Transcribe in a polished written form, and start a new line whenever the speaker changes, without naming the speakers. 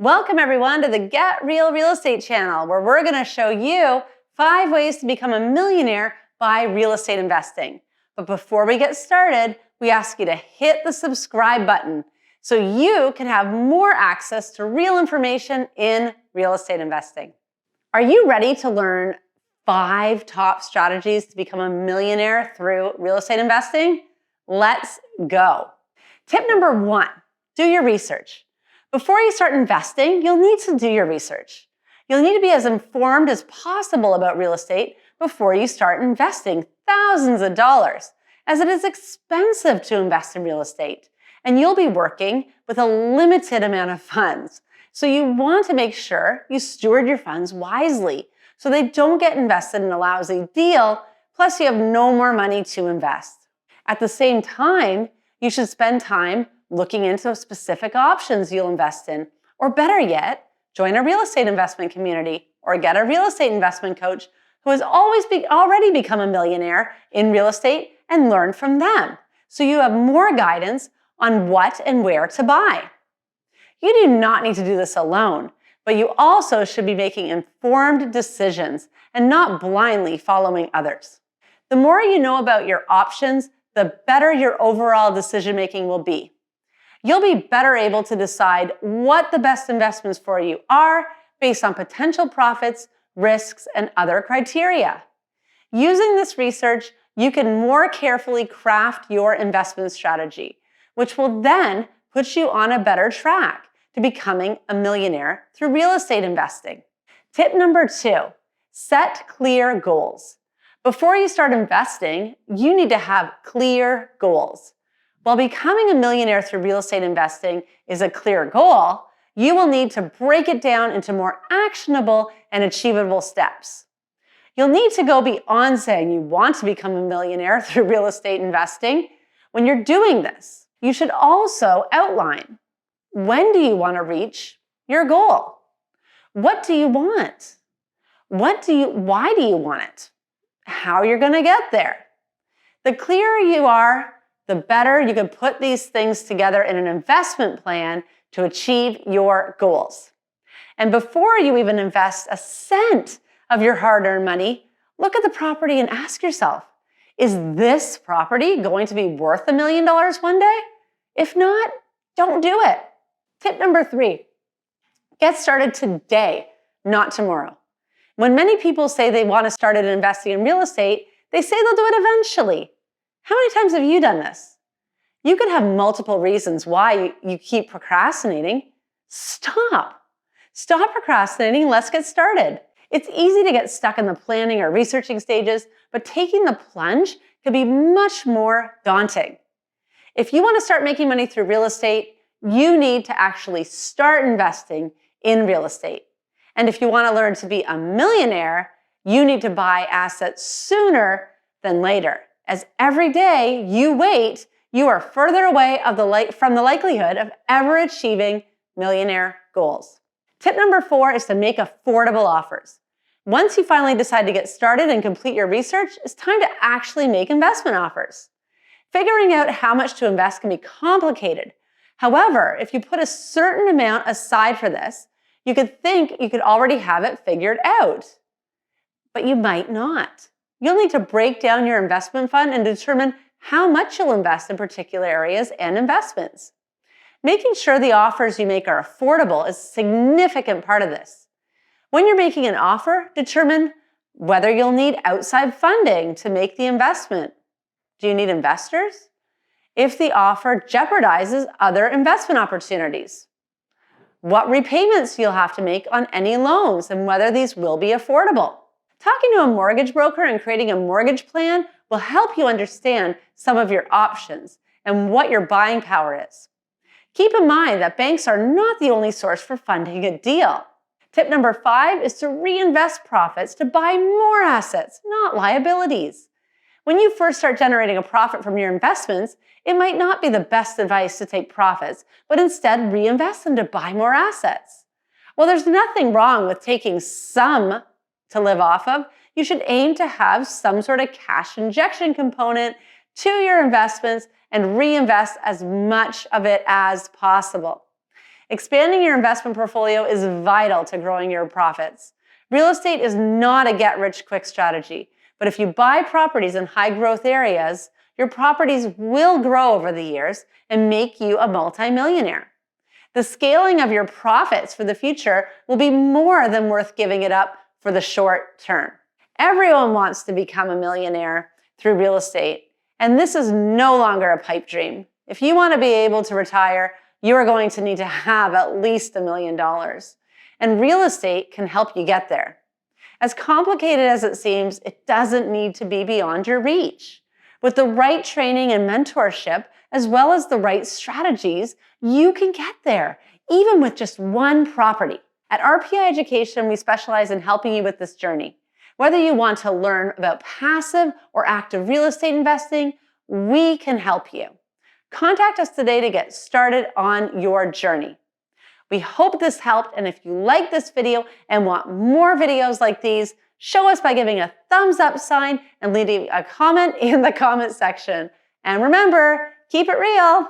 Welcome everyone to the Get Real Real Estate channel, where we're going to show you 5 ways to become a millionaire by real estate investing. But before we get started, we ask you to hit the subscribe button so you can have more access to real information in real estate investing. Are you ready to learn 5 top strategies to become a millionaire through real estate investing? Let's go. Tip number 1, do your research. Before you start investing, you'll need to do your research. You'll need to be as informed as possible about real estate before you start investing thousands of dollars, as it is expensive to invest in real estate, and you'll be working with a limited amount of funds. So you want to make sure you steward your funds wisely so they don't get invested in a lousy deal, plus you have no more money to invest. At the same time, you should spend time looking into specific options you'll invest in, or better yet, join a real estate investment community or get a real estate investment coach who has already become a millionaire in real estate and learn from them, so you have more guidance on what and where to buy. You do not need to do this alone, but you also should be making informed decisions and not blindly following others. The more you know about your options, the better your overall decision-making will be. You'll be better able to decide what the best investments for you are based on potential profits, risks, and other criteria. Using this research, you can more carefully craft your investment strategy, which will then put you on a better track to becoming a millionaire through real estate investing. Tip number 2, set clear goals. Before you start investing, you need to have clear goals. While becoming a millionaire through real estate investing is a clear goal, you will need to break it down into more actionable and achievable steps. You'll need to go beyond saying you want to become a millionaire through real estate investing. When you're doing this, you should also outline, when do you want to reach your goal? What do you want? Why do you want it? How you're going to get there. The clearer you are, the better you can put these things together in an investment plan to achieve your goals. And before you even invest a cent of your hard-earned money, look at the property and ask yourself, is this property going to be worth $1 million one day? If not, don't do it. Tip number 3, get started today, not tomorrow. When many people say they want to start investing in real estate, they say they'll do it eventually. How many times have you done this? You could have multiple reasons why you keep procrastinating. Stop. Stop procrastinating. Let's get started. It's easy to get stuck in the planning or researching stages, but taking the plunge can be much more daunting. If you want to start making money through real estate, you need to actually start investing in real estate. And if you want to learn to be a millionaire, you need to buy assets sooner than later. As every day you wait, you are further away from the likelihood of ever achieving millionaire goals. Tip number 4 is to make affordable offers. Once you finally decide to get started and complete your research, it's time to actually make investment offers. Figuring out how much to invest can be complicated. However, if you put a certain amount aside for this, you could think you could already have it figured out. But you might not. You'll need to break down your investment fund and determine how much you'll invest in particular areas and investments. Making sure the offers you make are affordable is a significant part of this. When you're making an offer, determine whether you'll need outside funding to make the investment. Do you need investors? If the offer jeopardizes other investment opportunities. What repayments you'll have to make on any loans and whether these will be affordable. Talking to a mortgage broker and creating a mortgage plan will help you understand some of your options and what your buying power is. Keep in mind that banks are not the only source for funding a deal. Tip number 5 is to reinvest profits to buy more assets, not liabilities. When you first start generating a profit from your investments, it might not be the best advice to take profits, but instead reinvest them to buy more assets. While there's nothing wrong with taking some to live off of, you should aim to have some sort of cash injection component to your investments and reinvest as much of it as possible. Expanding your investment portfolio is vital to growing your profits. Real estate is not a get-rich-quick strategy, but if you buy properties in high-growth areas, your properties will grow over the years and make you a multimillionaire. The scaling of your profits for the future will be more than worth giving it up for the short term. Everyone wants to become a millionaire through real estate, and this is no longer a pipe dream. If you want to be able to retire, you are going to need to have at least $1 million. And real estate can help you get there. As complicated as it seems, it doesn't need to be beyond your reach. With the right training and mentorship, as well as the right strategies, you can get there, even with just one property. At RPI Education, we specialize in helping you with this journey. Whether you want to learn about passive or active real estate investing, we can help you. Contact us today to get started on your journey. We hope this helped, and if you like this video and want more videos like these, show us by giving a thumbs up sign and leaving a comment in the comment section. And remember, keep it real.